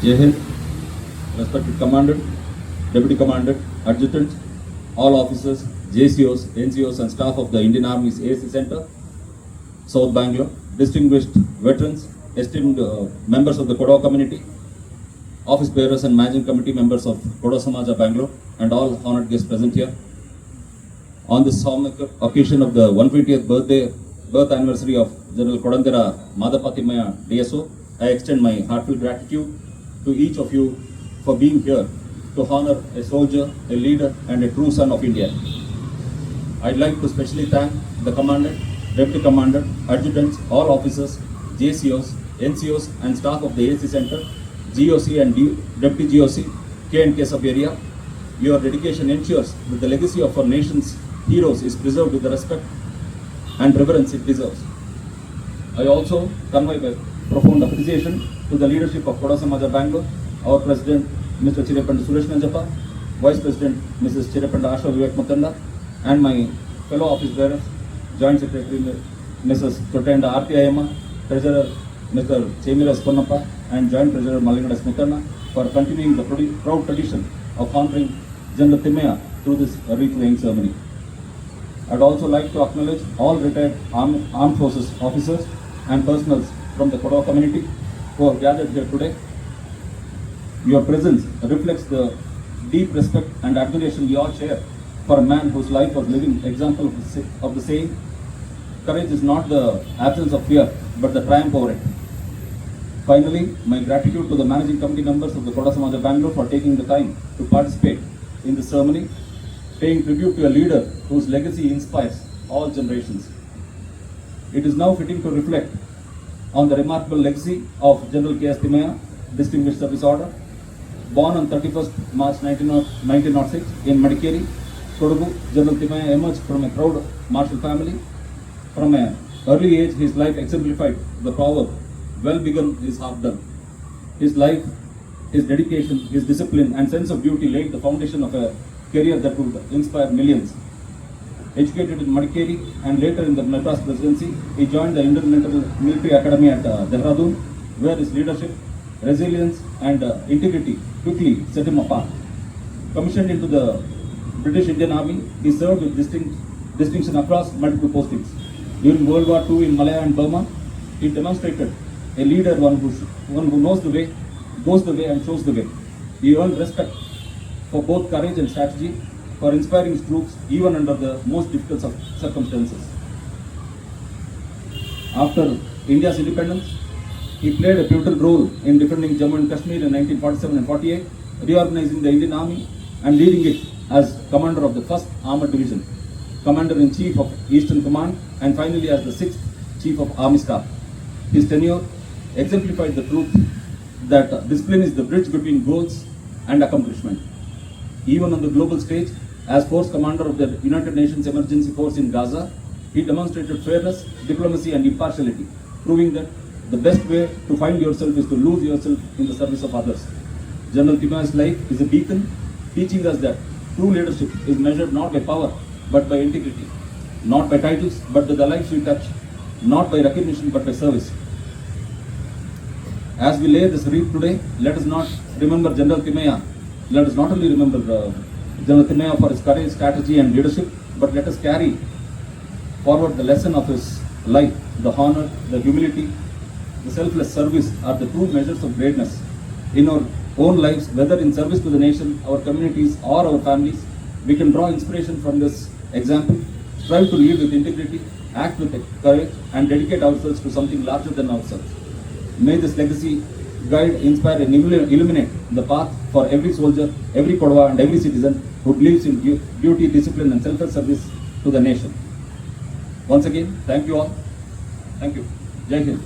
Jai Hind, respected Commandant, Deputy Commandant, Adjutant, all officers, JCOs, NCOs and staff of the Indian Army's ASC Center, South Bangalore, distinguished veterans, esteemed members of the Kodava community, office bearers and managing committee members of Kodava Samaja Bangalore, and all honored guests present here. On this solemn occasion of the 120th birth anniversary of General Kodandera Madhapatimaya DSO, I extend my heartfelt gratitude to each of you for being here to honor a soldier, a leader, and a true son of India. I'd like to specially thank the Commandant, Deputy Commandant, Adjutants, all officers, JCOs, NCOs, and staff of the ASC Center, GOC and Deputy GOC, K and K sub area. Your dedication ensures that the legacy of our nation's heroes is preserved with the respect and reverence it deserves. I also convey my profound appreciation to the leadership of Kodava Samaja Bangalore, our President Mr. Chirapanda Suresh Nanjappa, Vice President Mrs. Chirapanda Asha Vivek Mutanda, and my fellow office bearers, Joint Secretary Mrs. Totenda Arti Ayama, Treasurer Mr. Chemiras Ponnappa, and Joint Treasurer Malingadas Mutana for continuing the proud tradition of honoring General Timaya through this wreath-laying ceremony. I'd also like to acknowledge all retired armed forces officers and personnel from the Kodava community who have gathered here today. Your presence reflects the deep respect and admiration we all share for a man whose life was living example of the saying, courage is not the absence of fear, but the triumph over it. Finally, my gratitude to the managing committee members of the Kodava Samaja Bangalore for taking the time to participate in the ceremony, paying tribute to a leader whose legacy inspires all generations. It is now fitting to reflect on the remarkable legacy of General K.S. Timaya, Distinguished Service Order. Born on 31st March 1906 in Madikeri, Kodagu, General Timaya emerged from a proud martial family. From an early age, his life exemplified the proverb, well begun is half done. His life, his dedication, his discipline and sense of duty laid the foundation of a career that would inspire millions. Educated in Madikeri and later in the Madras Presidency, he joined the Indian Military Academy at Dehradun, where his leadership, resilience and integrity quickly set him apart. Commissioned into the British Indian Army, he served with distinction across multiple postings. During World War II in Malaya and Burma, he demonstrated a leader, one who knows the way, goes the way and shows the way. He earned respect for both courage and strategy, for inspiring his troops even under the most difficult of circumstances. After India's independence, he played a pivotal role in defending Jammu and Kashmir in 1947 and 48, reorganizing the Indian Army and leading it as commander of the 1st Armored Division, Commander-in-Chief of Eastern Command, and finally as the 6th Chief of Army Staff. His tenure exemplified the truth that discipline is the bridge between goals and accomplishment. Even on the global stage, as Force Commander of the United Nations Emergency Force in Gaza, he demonstrated fairness, diplomacy and impartiality, proving that the best way to find yourself is to lose yourself in the service of others. General Timaya's life is a beacon, teaching us that true leadership is measured not by power, but by integrity, not by titles, but by the lives we touch, not by recognition, but by service. As we lay this wreath today, let us not remember General Timaya. Let us not only remember General Timaya for his courage, strategy and leadership, but let us carry forward the lesson of his life. The honor, the humility, the selfless service are the true measures of greatness. In our own lives, whether in service to the nation, our communities or our families, we can draw inspiration from this example, strive to lead with integrity, act with courage and dedicate ourselves to something larger than ourselves. May this legacy guide, inspire and illuminate the path for every soldier, every Kodava and every citizen who believes in duty, discipline and selfless service to the nation. Once again, thank you all. Thank you. Jai Hind.